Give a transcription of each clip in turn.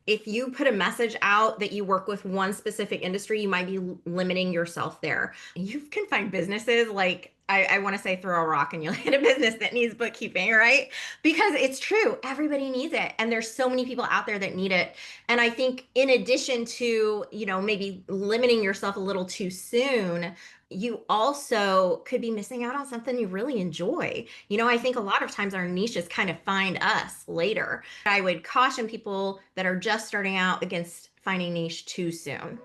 if you put a message out that you work with one specific industry, you might be limiting yourself there. You can find businesses like I want to say throw a rock and you'll hit a business that needs bookkeeping, right? Because it's true, everybody needs it, and there's so many people out there that need it. And I think in addition to, maybe limiting yourself a little too soon, you also could be missing out on something you really enjoy. I think a lot of times our niches kind of find us later. I would caution people that are just starting out against finding niche too soon.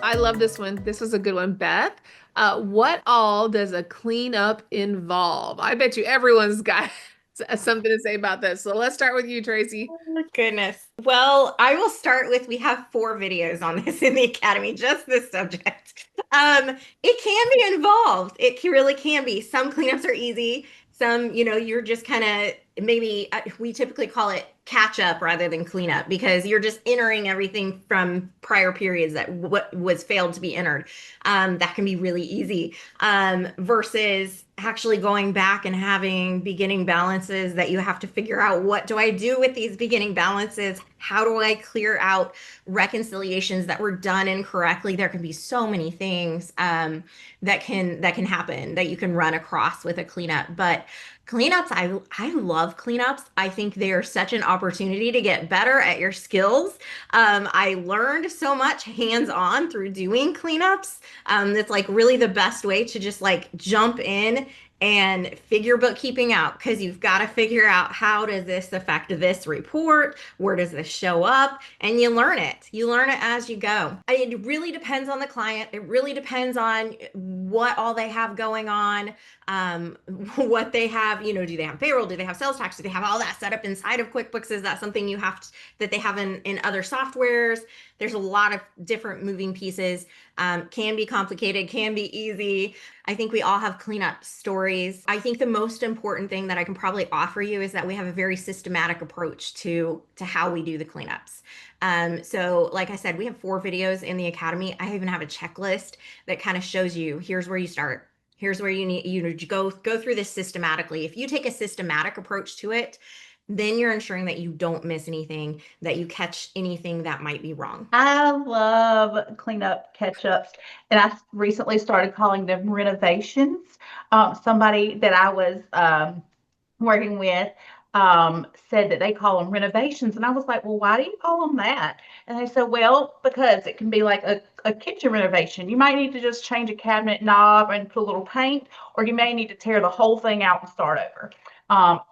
I love this one. This was a good one. Beth, what all does a cleanup involve? I bet you everyone's got something to say about this. So let's start with you, Tracy. Oh, goodness. Well, I will start with we have 4 videos on this in the Academy, just this subject. It can be involved. Really can be. Some cleanups are easy. Some, you're just kind of maybe we typically call it catch up rather than clean up because you're just entering everything from prior periods that what was failed to be entered. That can be really easy. Versus actually going back and having beginning balances that you have to figure out, what do I do with these beginning balances? How do I clear out reconciliations that were done incorrectly? There can be so many things that can happen that you can run across with a cleanup. But cleanups, I love cleanups. I think they are such an opportunity to get better at your skills. I learned so much hands-on through doing cleanups. It's like really the best way to just like jump in and figure bookkeeping out, because you've got to figure out, how does this affect this report? Where does this show up? And you learn it. You learn it as you go. It really depends on the client. It really depends on what all they have going on, what they have. Do they have payroll? Do they have sales tax? Do they have all that set up inside of QuickBooks? Is that something that they have in other softwares? There's a lot of different moving pieces. Can be complicated, can be easy. I think we all have cleanup stories. I think the most important thing that I can probably offer you is that we have a very systematic approach to how we do the cleanups. So like I said, we have 4 videos in the Academy. I even have a checklist that kind of shows you, here's where you start. Here's where you need to go through this systematically. If you take a systematic approach to it, then you're ensuring that you don't miss anything, that you catch anything that might be wrong. I love cleanup catch-ups, and I recently started calling them renovations. Somebody that I was working with said that they call them renovations, and I was like, well, why do you call them that? And they said, well, because it can be like a kitchen renovation. You might need to just change a cabinet knob and put a little paint, or you may need to tear the whole thing out and start over.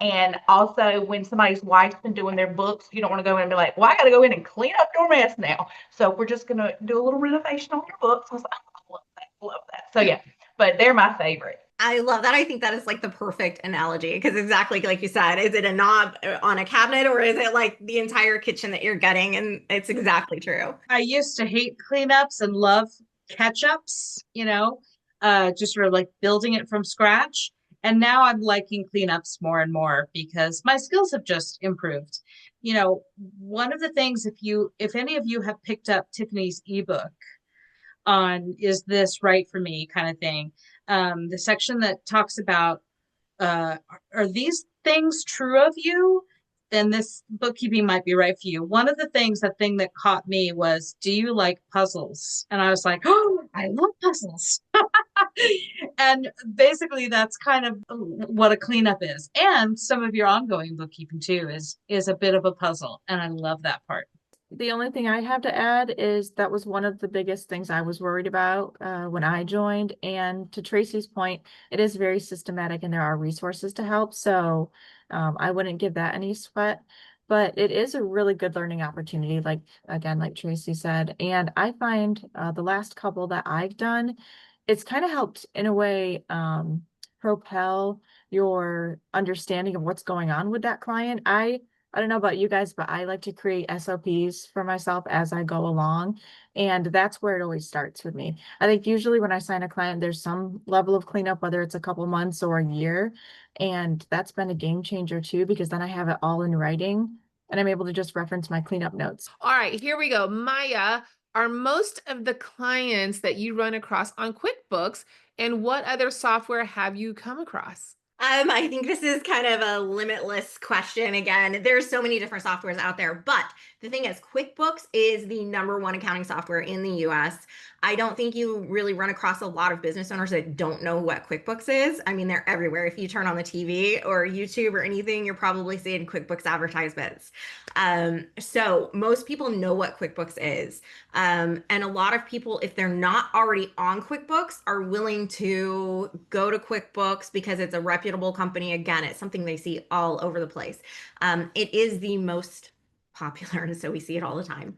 And also, when somebody's wife's been doing their books, you don't want to go in and be like, well, I got to go in and clean up your mess now. So we're just going to do a little renovation on your books. I was like, I love that. Love that. So yeah, but they're my favorite. I love that. I think that is like the perfect analogy, because exactly like you said, is it a knob on a cabinet, or is it like the entire kitchen that you're gutting? And it's exactly true. I used to hate cleanups and love catch-ups, just sort of like building it from scratch. And now I'm liking cleanups more and more because my skills have just improved. One of the things, if any of you have picked up Tiffany's ebook on "Is This Right for Me" kind of thing, the section that talks about are these things true of you, then this bookkeeping might be right for you. One of the thing that caught me was, do you like puzzles? And I was like, oh, I love puzzles. And basically that's kind of what a cleanup is. And some of your ongoing bookkeeping too is a bit of a puzzle. And I love that part. The only thing I have to add is that was one of the biggest things I was worried about when I joined. And to Tracy's point, it is very systematic and there are resources to help. So I wouldn't give that any sweat, but it is a really good learning opportunity, like Tracy said. And I find the last couple that I've done, it's kind of helped in a way propel your understanding of what's going on with that client. I I don't know about you guys, but I like to create SOPs for myself as I go along. And that's where it always starts with me. I think usually when I sign a client, there's some level of cleanup, whether it's a couple months or a year. And that's been a game changer too, because then I have it all in writing and I'm able to just reference my cleanup notes. All right, here we go. Maya, are most of the clients that you run across on QuickBooks, and what other software have you come across? I think this is kind of a limitless question. Again, there's so many different softwares out there, but the thing is, QuickBooks is the #1 accounting software in the US. I don't think you really run across a lot of business owners that don't know what QuickBooks is. I mean, they're everywhere. If you turn on the TV or YouTube or anything, you're probably seeing QuickBooks advertisements. So most people know what QuickBooks is. And a lot of people, if they're not already on QuickBooks, are willing to go to QuickBooks because it's a reputable company. Again, it's something they see all over the place. It is the most popular, and so we see it all the time.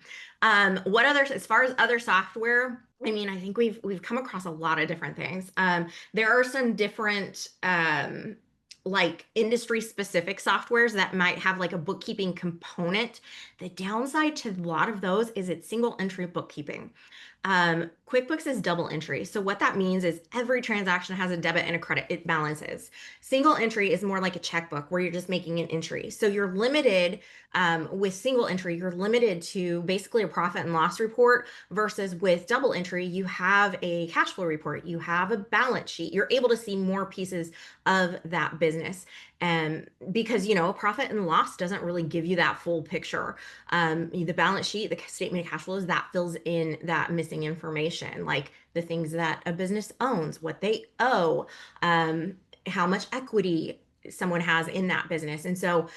What others, as far as other software, I mean, I think we've come across a lot of different things. There are some different like industry specific softwares that might have like a bookkeeping component. The downside to a lot of those is it's single entry bookkeeping. QuickBooks is double entry. So what that means is every transaction has a debit and a credit. It balances. Single entry is more like a checkbook where you're just making an entry. So you're limited with single entry, you're limited to basically a profit and loss report versus with double entry, you have a cash flow report, you have a balance sheet. You're able to see more pieces of that business. And because, you know, profit and loss doesn't really give you that full picture. The balance sheet, the statement of cash flows, that fills in that missing information, like the things that a business owns, what they owe, how much equity someone has in that business. And so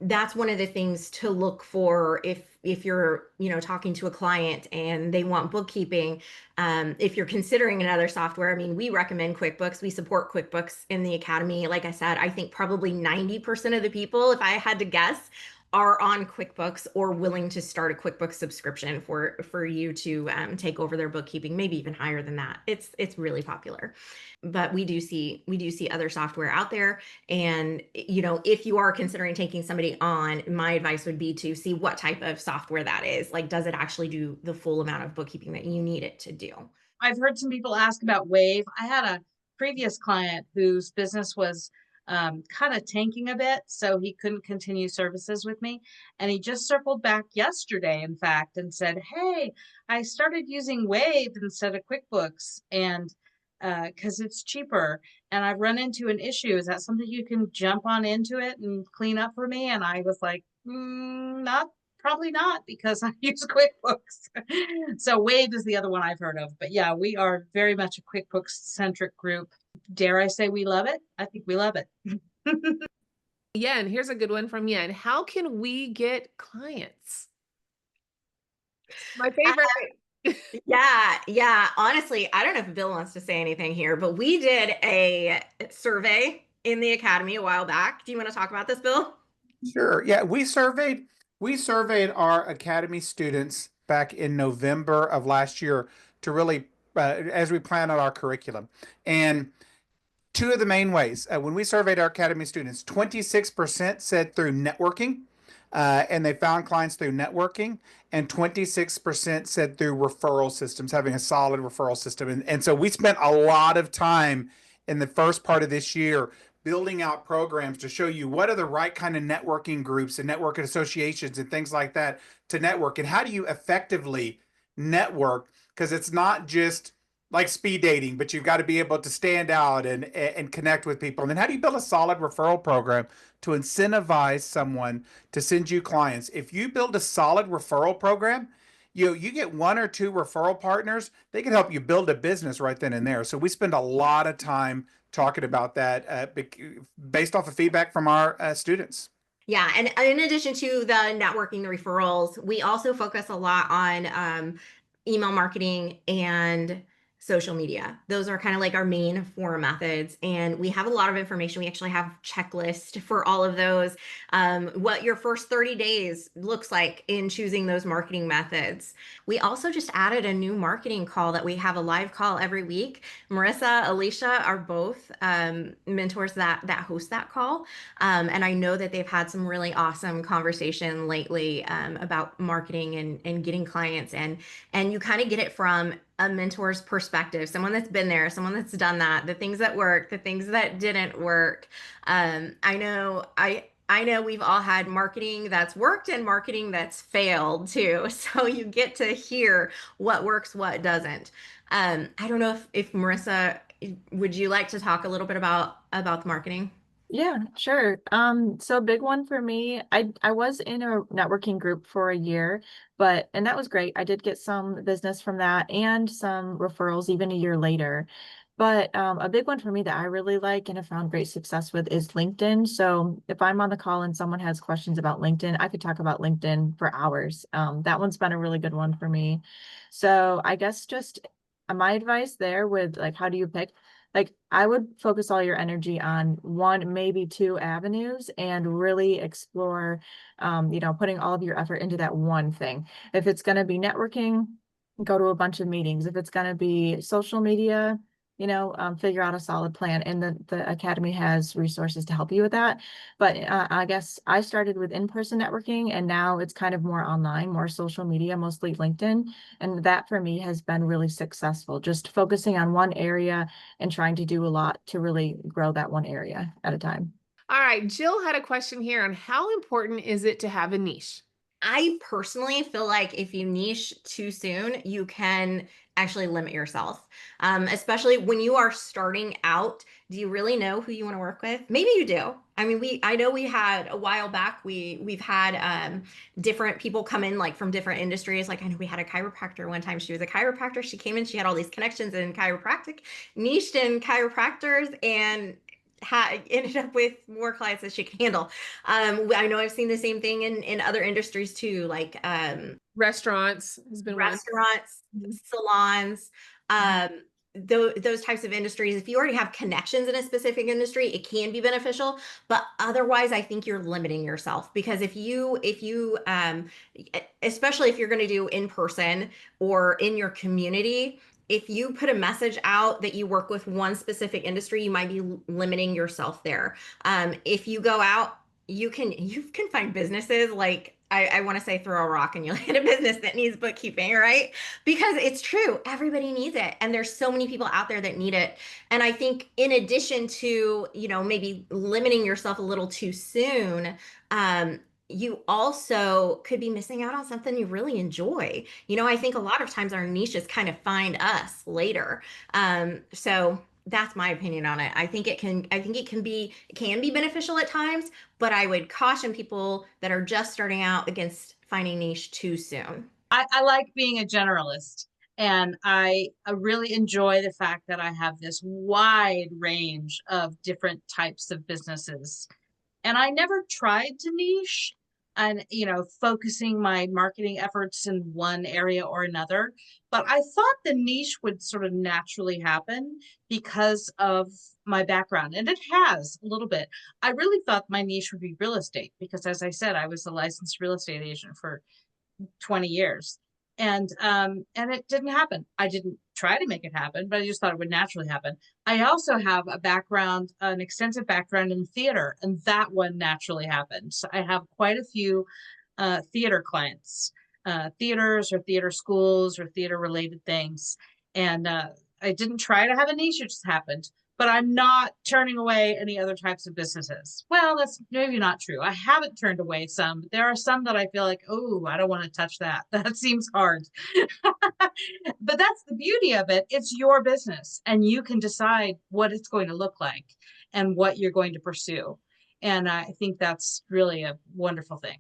that's one of the things to look for if you're, you know, talking to a client and they want bookkeeping. If you're considering another software, I mean, we recommend QuickBooks. We support QuickBooks in the Academy. Like I said, I think probably 90% of the people, if I had to guess, are on QuickBooks or willing to start a QuickBooks subscription for you to take over their bookkeeping, maybe even higher than that. It's really popular. But we do see other software out there. And, you know, if you are considering taking somebody on, my advice would be to see what type of software that is. Like, does it actually do the full amount of bookkeeping that you need it to do? I've heard some people ask about Wave. I had a previous client whose business was kind of tanking a bit, so he couldn't continue services with me. And he just circled back yesterday, in fact, and said, "Hey, I started using Wave instead of QuickBooks, and because it's cheaper. And I've run into an issue. Is that something you can jump on into it and clean up for me?" And I was like, not. Probably not, because I use QuickBooks. So Wave is the other one I've heard of. But yeah, we are very much a QuickBooks centric group. Dare I say we love it? I think we love it. Yeah, and here's a good one from Yen. How can we get clients? My favorite. Yeah. Honestly, I don't know if Bill wants to say anything here, but we did a survey in the Academy a while back. Do you want to talk about this, Bill? Sure. Yeah, we surveyed our Academy students back in November of last year to really as we plan out our curriculum. And two of the main ways when we surveyed our Academy students, 26% said through networking, and they found clients through networking, and 26% said through referral systems, having a solid referral system. And so we spent a lot of time in the first part of this year building out programs to show you what are the right kind of networking groups and networking associations and things like that to network, and how do you effectively network, because it's not just like speed dating, but you've got to be able to stand out and connect with people. And then how do you build a solid referral program to incentivize someone to send you clients? If you build a solid referral program, you get one or two referral partners, they can help you build a business right then and there. So we spend a lot of time talking about that based off of feedback from our students. Yeah, and in addition to the networking, the referrals, we also focus a lot on email marketing and social media. Those are kind of like our main four methods. And we have a lot of information. We actually have checklists for all of those, what your first 30 days looks like in choosing those marketing methods. We also just added a new marketing call that we have a live call every week. Marissa, Alicia are both mentors that host that call. And I know that they've had some really awesome conversation lately about marketing and getting clients, and you kind of get it from a mentor's perspective, someone that's been there, someone that's done that, the things that work, the things that didn't work. I know we've all had marketing that's worked and marketing that's failed too. So you get to hear what works, what doesn't. I don't know if Marissa, would you like to talk a little bit about the marketing? Yeah, sure. So big one for me, I was in a networking group for a year, and that was great. I did get some business from that and some referrals even a year later. But a big one for me that I really like and have found great success with is LinkedIn. So if I'm on the call and someone has questions about LinkedIn, I could talk about LinkedIn for hours. That one's been a really good one for me. So I guess just my advice there with like, how do you pick? Like I would focus all your energy on one, maybe two avenues and really explore, putting all of your effort into that one thing. If it's going to be networking, go to a bunch of meetings. If it's going to be social media, figure out a solid plan. And the Academy has resources to help you with that. But I guess I started with in-person networking and now it's kind of more online, more social media, mostly LinkedIn. And that for me has been really successful, just focusing on one area and trying to do a lot to really grow that one area at a time. All right, Jill had a question here on how important is it to have a niche? I personally feel like if you niche too soon, you can actually limit yourself, especially when you are starting out. Do you really know who you want to work with? Maybe you do. I mean, I know we had a while back, we've had different people come in like from different industries. Like I know we had a chiropractor one time. She was a chiropractor. She came in, she had all these connections in chiropractic, niched in chiropractors, and ended up with more clients than she could handle. I know I've seen the same thing in other industries too, like Restaurants has been one. restaurants, salons, those types of industries. If you already have connections in a specific industry, it can be beneficial. But otherwise, I think you're limiting yourself because if you especially if you're going to do in person or in your community, if you put a message out that you work with one specific industry, you might be limiting yourself there. If you go out, you can find businesses like I want to say throw a rock and you'll hit a business that needs bookkeeping, right? Because it's true, everybody needs it, and there's so many people out there that need it. And I think in addition to maybe limiting yourself a little too soon, you also could be missing out on something you really enjoy. I think a lot of times our niches kind of find us later. So that's my opinion on it. I think it can be beneficial at times, but I would caution people that are just starting out against finding niche too soon. I like being a generalist, and I really enjoy the fact that I have this wide range of different types of businesses. And I never tried to niche and, focusing my marketing efforts in one area or another. But I thought the niche would sort of naturally happen because of my background. And it has a little bit. I really thought my niche would be real estate because, as I said, I was a licensed real estate agent for 20 years. And it didn't happen. I didn't try to make it happen, but I just thought it would naturally happen. I also have an extensive background in theater, and that one naturally happened. So I have quite a few theater clients, theaters or theater schools or theater related things. And I didn't try to have a niche, it just happened. But I'm not turning away any other types of businesses. Well, that's maybe not true. I haven't turned away some, but there are some that I feel like, oh, I don't want to touch that. That seems hard. But that's the beauty of it. It's your business, and you can decide what it's going to look like and what you're going to pursue. And I think that's really a wonderful thing.